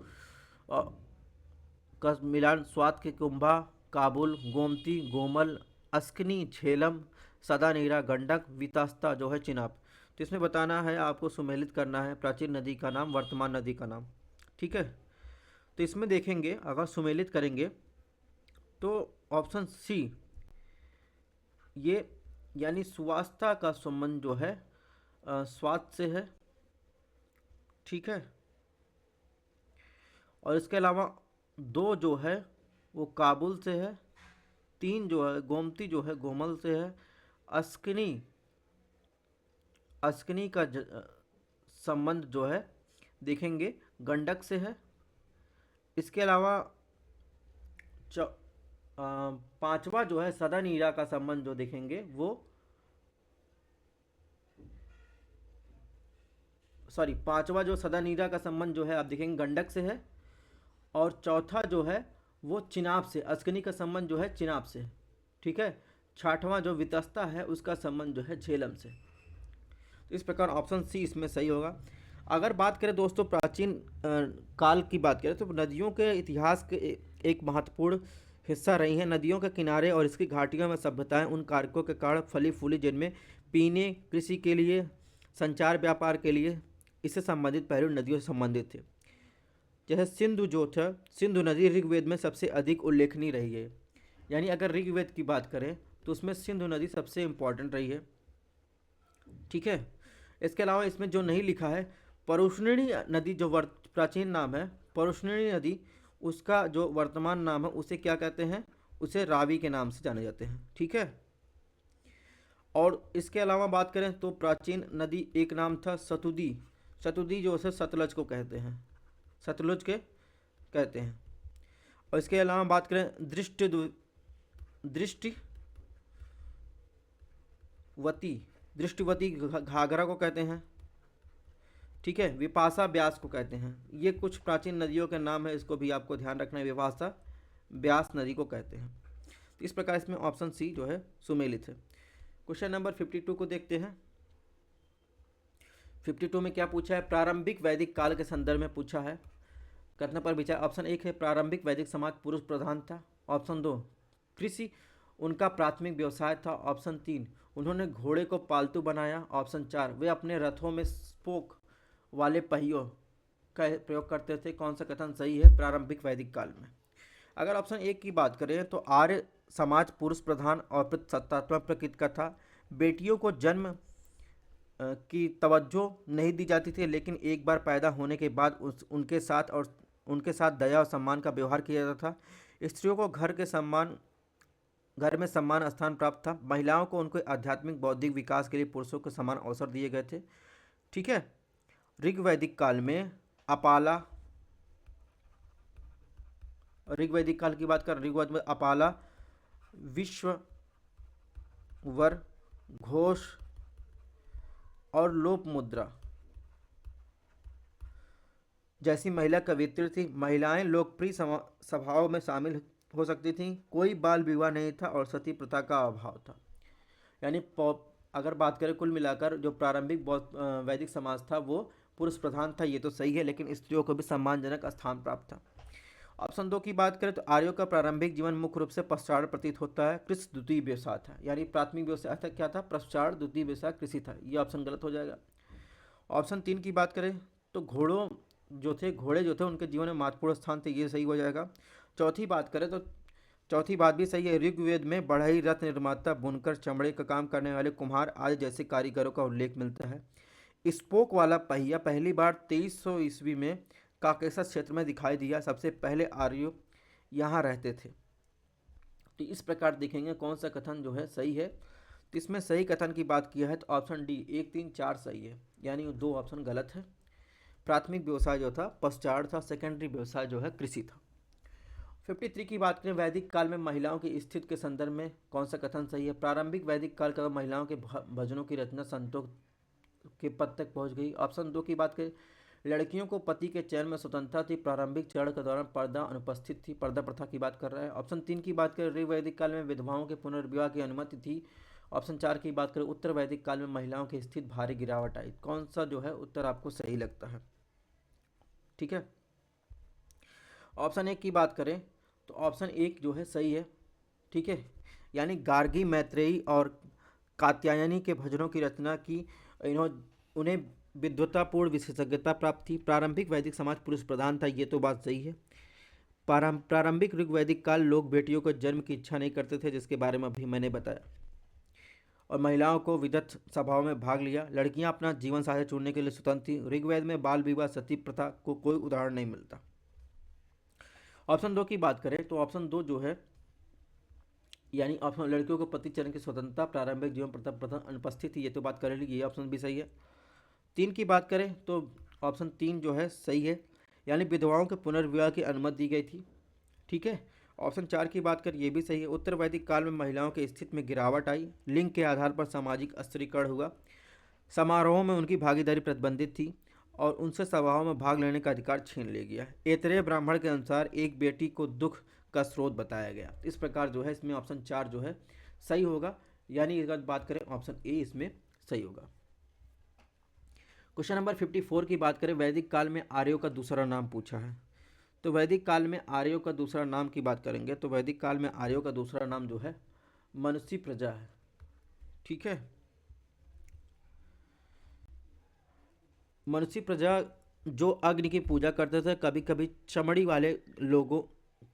का मिलान स्वात के कुंभा, काबुल, गोमती, गोमल, अस्कनी, झेलम, सदानीरा, गंडक, वितास्ता जो है चिनाब। तो इसमें बताना है आपको, सुमेलित करना है प्राचीन नदी का नाम, वर्तमान नदी का नाम। ठीक है, तो इसमें देखेंगे अगर सुमेलित करेंगे तो ऑप्शन सी ये यानी सुवास्ता का संबंध जो है स्वात से है। ठीक है, और इसके अलावा 2 जो है वो काबुल से है, 3 जो है गोमती जो है गोमल से है, अस्कनी अस्कनी का संबंध जो है देखेंगे गंडक से है। इसके अलावा पांचवा जो है सदानीरा का संबंध जो देखेंगे वो पांचवा जो सदानीरा का संबंध जो है आप देखेंगे गंडक से है। और चौथा जो है वो चिनाब से, अस्कनी का संबंध जो है चिनाब से। ठीक है, छठवां जो वितस्ता है उसका संबंध जो है झेलम से। तो इस प्रकार ऑप्शन सी इसमें सही होगा। अगर बात करें दोस्तों प्राचीन काल की बात करें तो नदियों के इतिहास के एक महत्वपूर्ण हिस्सा रही हैं। नदियों के किनारे और इसकी घाटियों में सभ्यताएं उन कारकों के कारण फली फूली जिनमें पीने, कृषि के लिए, संचार, व्यापार के लिए इससे संबंधित पहलू नदियों से संबंधित थे। जैसे सिंधु जो था, सिंधु नदी ऋग्वेद में सबसे अधिक उल्लेखनीय रही है। यानी अगर ऋग्वेद की बात करें तो उसमें सिंधु नदी सबसे इम्पॉर्टेंट रही है। ठीक है, इसके अलावा इसमें जो नहीं लिखा है परुष्णिनी नदी जो प्राचीन नाम है, परुष्णिनी नदी उसका जो वर्तमान नाम है उसे क्या कहते हैं, उसे रावी के नाम से जाने जाते हैं। ठीक है, और इसके अलावा बात करें तो प्राचीन नदी एक नाम था सतुदी। सतुदी जो है सतलज को कहते हैं, सतलुज के कहते हैं। और इसके अलावा बात करें दृष्टिवती, दृष्टिवती घाघरा को कहते हैं। ठीक है, विपाशा ब्यास को कहते हैं। ये कुछ प्राचीन नदियों के नाम है, इसको भी आपको ध्यान रखना है। विपाशा ब्यास नदी को कहते हैं। तो इस प्रकार इसमें ऑप्शन सी जो है सुमेलित है। क्वेश्चन नंबर 52 को देखते हैं। 52 में क्या पूछा है, प्रारंभिक वैदिक काल के संदर्भ में पूछा है। कथन पर विचार। ऑप्शन एक है प्रारंभिक वैदिक समाज पुरुष प्रधान था। ऑप्शन दो कृषि उनका प्राथमिक व्यवसाय था। ऑप्शन तीन उन्होंने घोड़े को पालतू बनाया। ऑप्शन चार वे अपने रथों में स्पोक वाले पहियों का प्रयोग करते थे। कौन सा कथन सही है प्रारंभिक वैदिक काल में? अगर ऑप्शन एक की बात करें तो आर्य समाज पुरुष प्रधान और सत्तात्मक प्रकृति का था। बेटियों को जन्म की तवज्जो नहीं दी जाती थी, लेकिन एक बार पैदा होने के बाद उनके साथ दया और सम्मान का व्यवहार किया जाता था। स्त्रियों को घर में सम्मान स्थान प्राप्त था। महिलाओं को उनके आध्यात्मिक बौद्धिक विकास के लिए पुरुषों के समान अवसर दिए गए थे। ठीक है। ऋग्वैदिक काल में अपाला, ऋग्वैदिक काल की बात कर, ऋग्वेद में अपाला, विश्ववर, घोष और लोप मुद्रा जैसी महिला कवित्री थी। महिलाएं लोकप्रिय सभाओं में शामिल हो सकती थीं। कोई बाल विवाह नहीं था और सती प्रथा का अभाव था। यानी अगर बात करें कुल मिलाकर जो प्रारंभिक वैदिक समाज था वो पुरुष प्रधान था, ये तो सही है, लेकिन स्त्रियों को भी सम्मानजनक स्थान प्राप्त था। ऑप्शन दो की बात करें तो आर्यों का प्रारंभिक जीवन मुख्य रूप से पश्चार प्रतीत होता है। कृषि द्वितीय व्यवसाय था, यानी प्राथमिक व्यवसाय था क्या था, पश्चार, द्वितीय व्यवसाय कृषि था। ये ऑप्शन गलत हो जाएगा। ऑप्शन तीन की बात करें तो घोड़े जो थे उनके जीवन में महत्वपूर्ण स्थान थे, ये सही हो जाएगा। चौथी बात करें तो चौथी बात भी सही है। ऋग्वेद में बढ़ई, रथ निर्माता, बुनकर, चमड़े का काम करने वाले कुम्हार आदि जैसे कारीगरों का उल्लेख मिलता है। स्पोक वाला पहिया पहली बार 2300 ईस्वी में काकेशस क्षेत्र में दिखाई दिया। सबसे पहले आर्य यहाँ रहते थे। तो इस प्रकार देखेंगे कौन सा कथन जो है सही है। तो इसमें सही कथन की बात किया है तो ऑप्शन डी 1, 3, 4 सही है, यानी दो ऑप्शन गलत है। प्राथमिक व्यवसाय जो था पश्चार था, सेकेंडरी व्यवसाय जो है कृषि था। 53 की बात करें वैदिक काल में महिलाओं की स्थिति के संदर्भ में कौन सा कथन सही है। प्रारंभिक वैदिक काल का महिलाओं के भजनों की रचना संतों के पद तक पहुंच गई। ऑप्शन दो की बात करें लड़कियों को पति के चयन में स्वतंत्रता थी। प्रारंभिक चरण के दौरान पर्दा अनुपस्थित थी, पर्दा प्रथा की बात कर रहा है। ऑप्शन तीन की बात करें ऋग्वैदिक काल में विधवाओं के पुनर्विवाह की अनुमति थी। ऑप्शन चार की बात करें उत्तर वैदिक काल में महिलाओं की स्थिति भारी गिरावट आई। कौन सा जो है उत्तर आपको सही लगता है? ठीक है। ऑप्शन एक की बात करें तो ऑप्शन एक जो है सही है। ठीक है, यानी गार्गी, मैत्रेयी और कात्यायनी के भजनों की रचना की उन्हें विद्वतापूर्ण विशेषज्ञता प्राप्त थी। प्रारंभिक वैदिक समाज पुरुष प्रधान था, ये तो बात सही है। प्रारंभिक ऋग्वैदिक काल लोग बेटियों को जन्म की इच्छा नहीं करते थे, जिसके बारे में अभी मैंने बताया, और महिलाओं को विदग्ध सभाओं में भाग लिया। लड़कियां अपना जीवन साथी चुनने के लिए स्वतंत्र थी। ऋग्वेद में बाल विवाह, सती प्रथा को कोई उदाहरण नहीं मिलता। ऑप्शन दो की बात करें तो ऑप्शन दो जो है यानी ऑप्शन लड़कियों को पति चरण की स्वतंत्रता, प्रारंभिक जीवन प्रथा अनुपस्थित थी, ये तो बात कर ली, ये ऑप्शन भी सही है। तीन की बात करें तो ऑप्शन तीन जो है सही है, यानी विधवाओं के पुनर्विवाह की अनुमति दी गई थी। ठीक है। ऑप्शन चार की बात करें ये भी सही है। उत्तर वैदिक काल में महिलाओं की स्थिति में गिरावट आई। लिंग के आधार पर सामाजिक अस्त्रीकरण हुआ। समारोहों में उनकी भागीदारी प्रतिबंधित थी और उनसे सभाओं में भाग लेने का अधिकार छीन लिया गया। ऐतरेय ब्राह्मण के अनुसार एक बेटी को दुख का स्रोत बताया गया। इस प्रकार जो है इसमें ऑप्शन चार जो है सही होगा, यानी अगर बात करें ऑप्शन ए इसमें सही होगा। क्वेश्चन नंबर 54 की बात करें वैदिक काल में आर्यों का दूसरा नाम पूछा है। तो वैदिक काल में आर्यों का दूसरा नाम की बात करेंगे तो वैदिक काल में आर्यों का दूसरा नाम जो है मनुष्य प्रजा है। ठीक है, मनुष्य प्रजा जो अग्नि की पूजा करते थे, कभी कभी चमड़ी वाले लोगों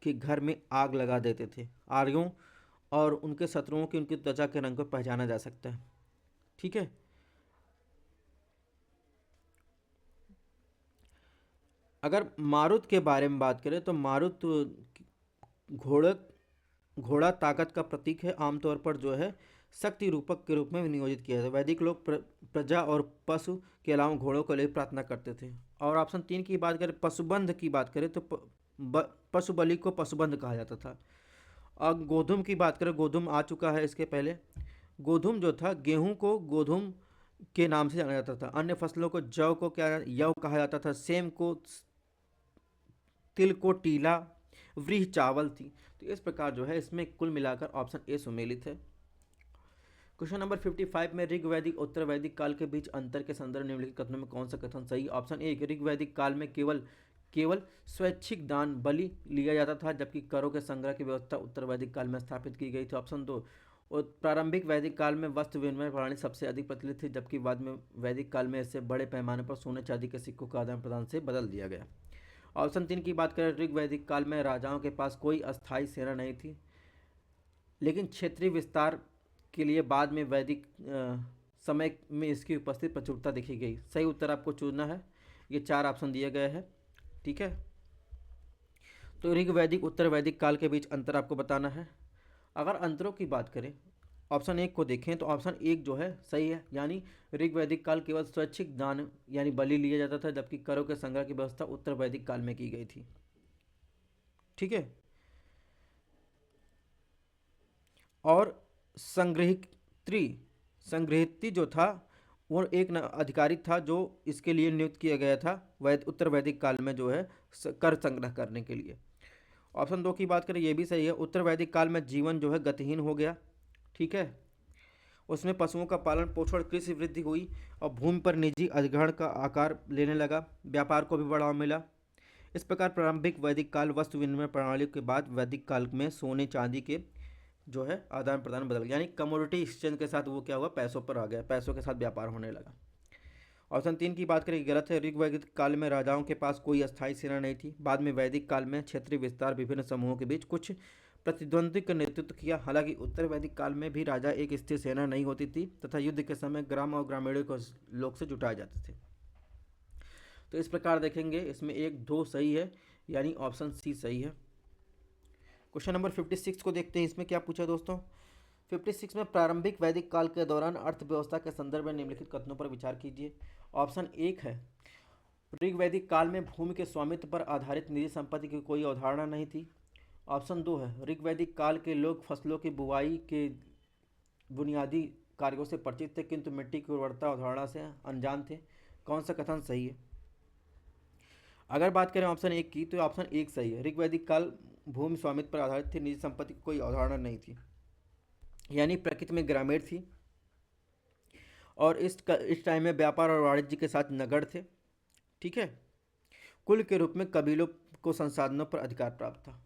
के घर में आग लगा देते थे। आर्यों और उनके शत्रुओं की उनकी त्वचा के रंग को पहचाना जा सकता है। ठीक है। अगर मारुत के बारे में बात करें तो मारुत घोड़ा घोड़ा ताकत का प्रतीक है। आमतौर पर जो है शक्ति रूपक के रूप में नियोजित किया जाता है। वैदिक लोग प्रजा और पशु के अलावा घोड़ों के लिए प्रार्थना करते थे। और ऑप्शन 3 की बात करें, पशुबंध की बात करें तो पशु बलि को पशुबंध कहा जाता था। अब गोधूम की बात करें, गोधूम आ चुका है इसके पहले। गोधूम जो था, गेहूं को गोधूम के नाम से जाना जाता था। अन्य फसलों को जौ को क्या यव कहा जाता था। सेम को तिल को टीला, व्रीह चावल थी। तो इस प्रकार जो है इसमें कुल मिलाकर ऑप्शन ए सुमेलित है। क्वेश्चन नंबर 55 में ऋग वैदिक उत्तर वैदिक काल के बीच अंतर के संदर्भ निम्नलिखित कथनों में कौन सा कथन सही। ऑप्शन ए, ऋग वैदिक काल में केवल केवल स्वैच्छिक दान बलि लिया जाता था, जबकि करों के संग्रह की व्यवस्था उत्तर वैदिक काल में स्थापित की गई थी। ऑप्शन 2, और प्रारंभिक वैदिक काल में वस्त्र विनिमय प्रणाली सबसे अधिक प्रचलित थी, जबकि बाद में वैदिक काल में इसे बड़े पैमाने पर सोने चांदी के सिक्कों का आदान प्रदान से बदल दिया गया। ऑप्शन 3 की बात करें, ऋग वैदिक काल में राजाओं के पास कोई अस्थायी सेना नहीं थी, लेकिन क्षेत्रीय विस्तार के लिए बाद में वैदिक समय में इसकी उपस्थिति प्रचुरता देखी गई। सही उत्तर आपको चुनना है। ये 4 ऑप्शन दिए गए हैं, ठीक है। तो ऋग वैदिक उत्तर वैदिक काल के बीच अंतर आपको बताना है। अगर अंतरों की बात करें, ऑप्शन 1 को देखें तो ऑप्शन 1 जो है सही है, यानी ऋग वैदिक काल केवल स्वैच्छिक दान यानी बलि लिया जाता था, जबकि करों के संग्रह की व्यवस्था उत्तर वैदिक काल में की गई थी, ठीक है। और संग्रहित्री संग्रहित्री जो था वो एक अधिकारी था जो इसके लिए नियुक्त किया गया था उत्तर वैदिक काल में जो है कर संग्रह करने के लिए। ऑप्शन 2 की बात करें, ये भी सही है। उत्तर वैदिक काल में जीवन जो है गतिहीन हो गया, ठीक है। उसमें पशुओं का पालन पोषण, कृषि वृद्धि हुई और भूमि पर निजी अधिग्रहण का आकार लेने लगा। व्यापार को भी बढ़ावा मिला। इस प्रकार प्रारंभिक वैदिक काल वस्तु विनिमय प्रणाली के बाद वैदिक काल में सोने चांदी के जो है आदान प्रदान बदल गया, यानी कमोडिटी एक्सचेंज के साथ वो क्या हुआ, पैसों पर आ गया, पैसों के साथ व्यापार होने लगा। ऑप्शन 3 की बात करें, गलत है। ऋग वैदिक काल में राजाओं के पास कोई अस्थायी सेना नहीं थी। बाद में वैदिक काल में क्षेत्रीय विस्तार विभिन्न समूहों के बीच कुछ प्रतिद्वंद्वी का नेतृत्व किया। हालांकि उत्तर वैदिक काल में भी राजा एक स्थिर सेना नहीं होती थी तथा युद्ध के समय ग्राम और ग्रामीणों को लोग से जुटाए जाते थे। तो इस प्रकार देखेंगे इसमें 1 2 सही है, यानी ऑप्शन सी सही है। क्वेश्चन नंबर 56 को देखते हैं, इसमें क्या पूछा दोस्तों। 56 में प्रारंभिक वैदिक काल के दौरान अर्थव्यवस्था के संदर्भ में निम्नलिखित कथनों पर विचार कीजिए। ऑप्शन 1 है, ऋग वैदिक काल में भूमि के स्वामित्व पर आधारित निजी संपत्ति की कोई अवधारणा नहीं थी। ऑप्शन 2 है, ऋग वैदिक काल के लोग फसलों की बुवाई के बुनियादी कार्यों से परिचित थे, किंतु मिट्टी की उर्वरता अवधारणा से अनजान थे। कौन सा कथन सही है। अगर बात करें ऑप्शन 1 की, तो ऑप्शन 1 सही है। ऋग वैदिक काल भूमि स्वामित्व पर आधारित थी, निजी संपत्ति की कोई अवधारणा नहीं थी, यानी प्रकृति में ग्रामीण थी। और इस टाइम में व्यापार और वाणिज्य के साथ नगड़ थे, ठीक है। कुल के रूप में कबीलों को संसाधनों पर अधिकार प्राप्त था,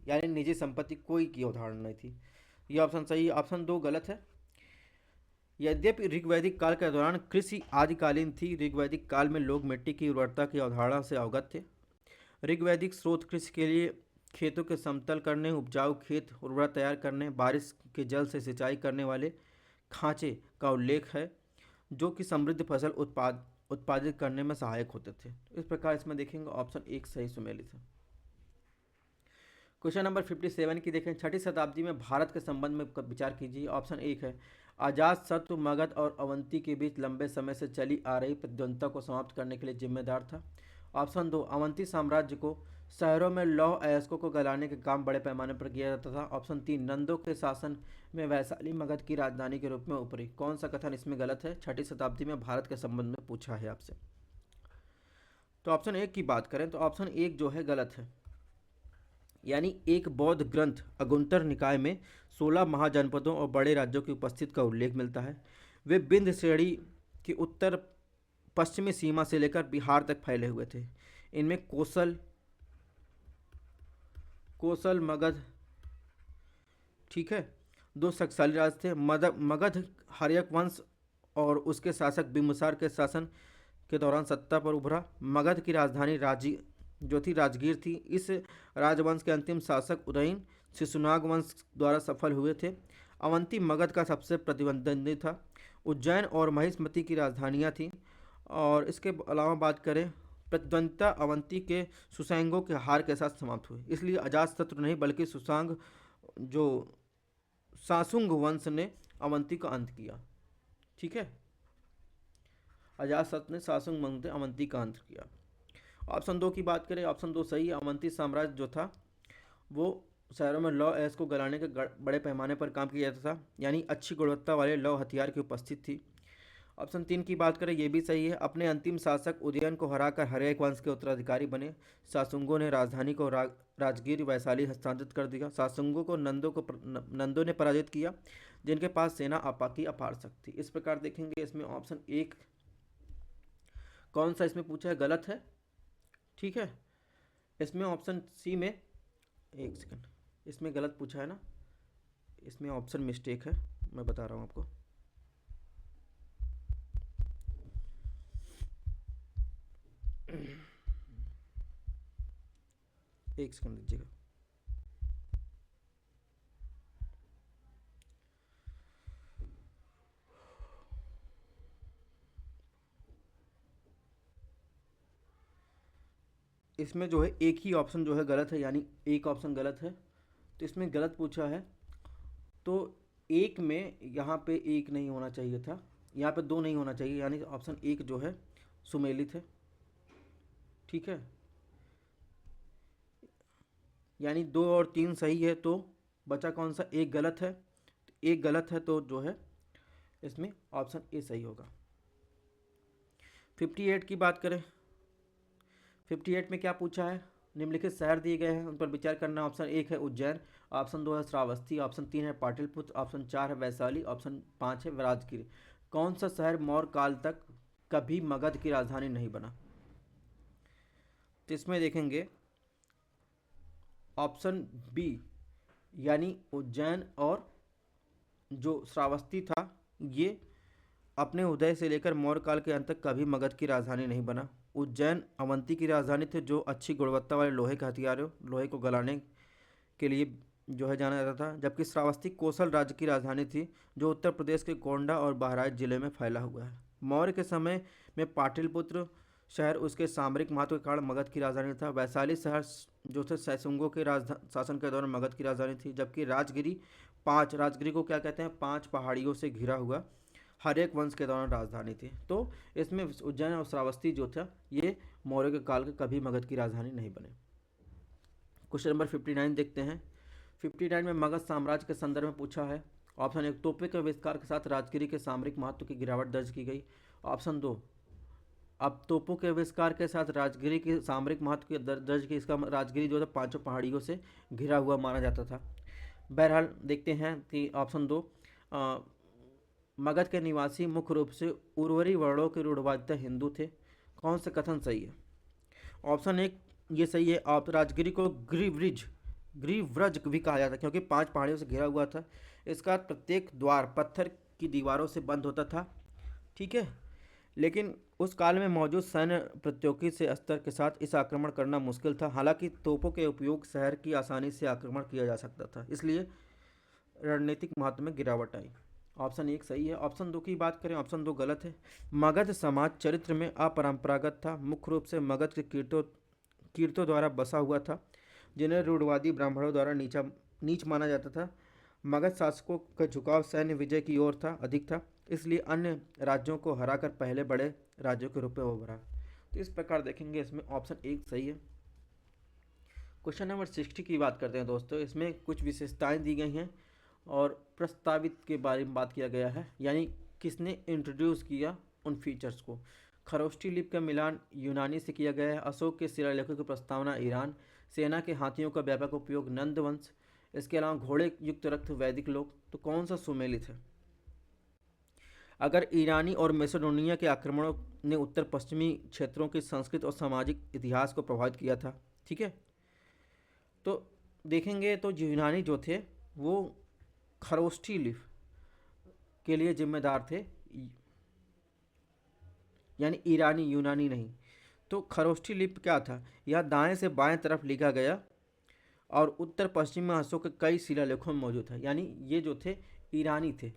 यानी निजी संपत्ति कोई की अवधारणा नहीं थी। यह ऑप्शन सही है। ऑप्शन 2 गलत है। यद्यपि ऋग्वैदिक काल के दौरान कृषि आदिकालीन थी, ऋग्वैदिक काल में लोग मिट्टी की उर्वरता की अवधारणा से अवगत थे। ऋग्वैदिक स्रोत कृषि के लिए खेतों के समतल करने, उपजाऊ खेत, उर्वरा तैयार करने, बारिश के जल से सिंचाई करने वाले खांचे का उल्लेख है, जो कि समृद्ध फसल उत्पादित करने में सहायक होते थे। इस प्रकार इसमें देखेंगे ऑप्शन 1 सही सुमेलित है। क्वेश्चन नंबर 57 की देखें, 6ठी शताब्दी में भारत के संबंध में विचार कीजिए। ऑप्शन 1 है, अजात शत्रु मगध और अवंती के बीच लंबे समय से चली आ रही प्रतिद्वंद्विता को समाप्त करने के लिए जिम्मेदार था। ऑप्शन 2, अवंती साम्राज्य को शहरों में लौह अयस्कों को गलाने के काम बड़े पैमाने पर किया जाता था। ऑप्शन 3, नंदों के शासन में वैशाली मगध की राजधानी के रूप में उभरी। कौन सा कथन इसमें गलत है। 6ठी शताब्दी में भारत के संबंध में पूछा है आपसे। तो ऑप्शन 1 की बात करें तो ऑप्शन 1 जो है गलत है, यानी एक बौद्ध ग्रंथ अगुंतर निकाय में 16 महाजनपदों और बड़े राज्यों की उपस्थिति का उल्लेख मिलता है। वे विंध्य श्रेणी की उत्तर पश्चिमी सीमा से लेकर बिहार तक फैले हुए थे। इनमें कोसल मगध, ठीक है, 2 शक्तिशाली राज थे। मगध हर्यक वंश और उसके शासक बिंबिसार के शासन के दौरान सत्ता पर उभरा। मगध की राजधानी राजगीर थी। इस राजवंश के अंतिम शासक उदयन शिशुनाग वंश द्वारा सफल हुए थे। अवंती मगध का सबसे प्रतिद्वंदी था। उज्जैन और महिष्मती की राजधानियाँ थीं। और इसके अलावा बात करें, प्रतिद्वंदिता अवंती के सुसंगों के हार के साथ समाप्त हुई। इसलिए अजातशत्रु नहीं बल्कि सुसंग जो सासुंग वंश ने अवंती का अंत किया। ठीक है, अजातशत्रु ने सासुंग वंश ने अवंती का अंत किया। ऑप्शन दो की बात करें, ऑप्शन दो सही है। अवंती साम्राज्य जो था वो शहरों में लौ एस को गलाने के बड़े पैमाने पर काम किया जाता था, यानी अच्छी गुणवत्ता वाले लौ हथियार की उपस्थित थी। ऑप्शन तीन की बात करें, ये भी सही है। अपने अंतिम शासक उदयन को हराकर हर्यक वंश के उत्तराधिकारी बने। सासुंगों ने राजधानी को राजगीर वैशाली हस्तांतरित कर दिया। सासुंगों को नंदों ने पराजित किया, जिनके पास सेना आपा की अपार शक्ति थी। इस प्रकार देखेंगे इसमें ऑप्शन एक कौन सा इसमें पूछा है गलत है। ठीक है, इसमें ऑप्शन सी में, एक सेकंड, इसमें गलत पूछा है ना, इसमें ऑप्शन मिस्टेक है, मैं बता रहा हूँ आपको। एक सेकंड दीजिएगा। इसमें जो है एक ही ऑप्शन जो है गलत है, यानी एक ऑप्शन गलत है। तो इसमें गलत पूछा है, तो एक में यहाँ पे एक नहीं होना चाहिए था, यहाँ पे दो नहीं होना चाहिए, यानी ऑप्शन एक जो है सुमेलित है। ठीक है, यानी दो और तीन सही है, तो बचा कौन सा, एक गलत है। एक गलत है तो जो है इसमें ऑप्शन ए सही होगा। 58 की बात करें, 58 में क्या पूछा है, निम्नलिखित शहर दिए गए हैं, उन पर विचार करना। ऑप्शन एक है उज्जैन, ऑप्शन दो है श्रावस्ती, ऑप्शन तीन है पाटलिपुत्र, ऑप्शन चार है वैशाली, ऑप्शन पाँच है राजगीर। कौन सा शहर मौर्य काल तक कभी मगध की राजधानी नहीं बना। तो इसमें देखेंगे ऑप्शन बी, यानी उज्जैन और जो श्रावस्ती था, ये अपने उदय से लेकर मौर्य काल के अंत तक कभी मगध की राजधानी नहीं बना। उज्जैन अवंती की राजधानी थी, जो अच्छी गुणवत्ता वाले लोहे के हथियारों लोहे को गलाने के लिए जो है जाना जाता था, जबकि श्रावस्ती कौशल राज्य की राजधानी थी, जो उत्तर प्रदेश के गोंडा और बहराइच जिले में फैला हुआ है। मौर्य के समय में पाटलिपुत्र शहर उसके सामरिक महत्व के कारण मगध की राजधानी था। वैशाली शहर जो थे सैसुंगों के शासन के दौरान मगध की राजधानी थी, जबकि राजगिरी को क्या कहते हैं, पांच पहाड़ियों से घिरा हुआ हर एक वंश के दौरान राजधानी थी। तो इसमें उज्जैन और श्रावस्ती जो था ये मौर्य के काल के कभी मगध की राजधानी नहीं बने। क्वेश्चन नंबर 59 देखते हैं। 59 में मगध साम्राज्य के संदर्भ में पूछा है। ऑप्शन एक, तोपे के आविष्कार के साथ राजगिरी के सामरिक महत्व की गिरावट दर्ज की गई। ऑप्शन दो, अब तोपों के आविष्कार के साथ राजगिरी के सामरिक महत्व की दर्ज की, इसका राजगिरी जो था पांचों पहाड़ियों से घिरा हुआ माना जाता था। बहरहाल देखते हैं कि ऑप्शन दो, मगध के निवासी मुख्य रूप से उर्वरी वर्णों के रूढ़वादिता हिंदू थे। कौन सा कथन सही है। ऑप्शन एक ये सही है। आप राजगिरी को ग्रीव्रज भी कहा जाता है, क्योंकि पांच पहाड़ियों से घिरा हुआ था। इसका प्रत्येक द्वार पत्थर की दीवारों से बंद होता था। ठीक है, लेकिन उस काल में मौजूद सैन्य प्रत्योकी से अस्त्र के साथ इस आक्रमण करना मुश्किल था। हालांकि तोपों के उपयोग शहर की आसानी से आक्रमण किया जा सकता था, इसलिए रणनीतिक महत्व में गिरावट आई। ऑप्शन एक सही है। ऑप्शन दो की बात करें, ऑप्शन दो गलत है। मगध समाज चरित्र में अपरंपरागत था, मुख्य रूप से मगध के कीर्तों द्वारा बसा हुआ था, जिन्हें रूढ़वादी ब्राह्मणों द्वारा नीच माना जाता था। मगध शासकों का झुकाव सैन्य विजय की ओर था अधिक था, इसलिए अन्य राज्यों को हराकर पहले बड़े राज्यों के रूप में उभरा। तो इस प्रकार देखेंगे इसमें ऑप्शन एक सही है। क्वेश्चन नंबर 60 की बात करते हैं दोस्तों। इसमें कुछ विशेषताएं दी गई हैं और प्रस्तावित के बारे में बात किया गया है, यानी किसने इंट्रोड्यूस किया उन फीचर्स को। खरोष्ठी लिपि का मिलान यूनानी से किया गया है। अशोक के शिलालेखों की प्रस्तावना ईरान। सेना के हाथियों का व्यापक उपयोग नंद वंश। इसके अलावा घोड़े युक्त रक्त वैदिक लोग। तो कौन सा सुमेलित है। अगर ईरानी और मैसेडोनिया के आक्रमणों ने उत्तर पश्चिमी क्षेत्रों की संस्कृति और सामाजिक इतिहास को प्रभावित किया था। ठीक है, तो देखेंगे तो यूनानी जो थे वो खरोष्ठी लिपि के लिए जिम्मेदार थे, यानी ईरानी, यूनानी नहीं। तो खरोष्ठी लिपि क्या था, यह दाएं से बाएं तरफ लिखा गया और उत्तर पश्चिम में अशोक के कई शिलालेखों में मौजूद है, यानी ये जो थे ईरानी थे।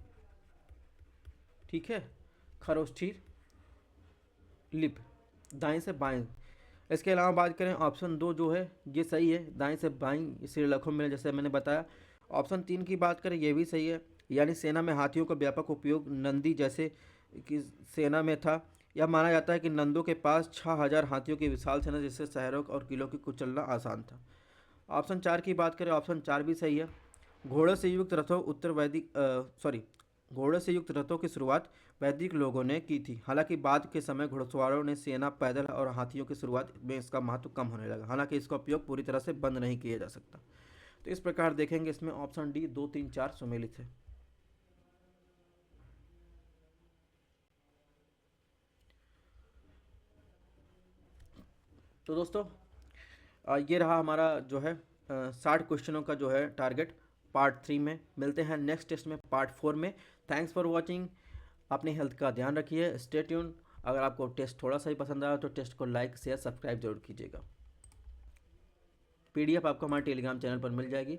ठीक है, खरोष्ठी लिपि दाएं से बाएं। इसके अलावा बात करें ऑप्शन दो जो है ये सही है, दाएं से बाएं शिलालेखों में जैसे मैंने बताया। ऑप्शन 3 की बात करें ये भी सही है, यानी सेना में हाथियों का व्यापक उपयोग नंदी जैसे कि सेना में था। यह माना जाता है कि नंदों के पास 6000 हाथियों की विशाल सेना जिससे शहरों और किलों की कुचलना आसान था। ऑप्शन 4 की बात करें, ऑप्शन 4 भी सही है। घोड़ों से युक्त रथों उत्तर वैदिक सॉरी घोड़ों से युक्त रथों की शुरुआत वैदिक लोगों ने की थी। हालांकि बाद के समय घुड़सवारों ने सेना पैदल और हाथियों की शुरुआत में इसका महत्व कम होने लगा। हालांकि इसका उपयोग पूरी तरह से बंद नहीं किया जा सकता। तो इस प्रकार देखेंगे इसमें ऑप्शन डी 2, 3, 4 सुमेलित है। तो दोस्तों ये रहा हमारा जो है 60 क्वेश्चनों का जो है टारगेट पार्ट 3 में। मिलते हैं नेक्स्ट टेस्ट में पार्ट 4 में। Thanks for watching. अपनी हेल्थ का ध्यान रखिए, स्टे ट्यून। अगर आपको टेस्ट थोड़ा सा ही पसंद आया तो टेस्ट को लाइक शेयर सब्सक्राइब जरूर कीजिएगा। पीडीएफ आपको हमारे टेलीग्राम चैनल पर मिल जाएगी।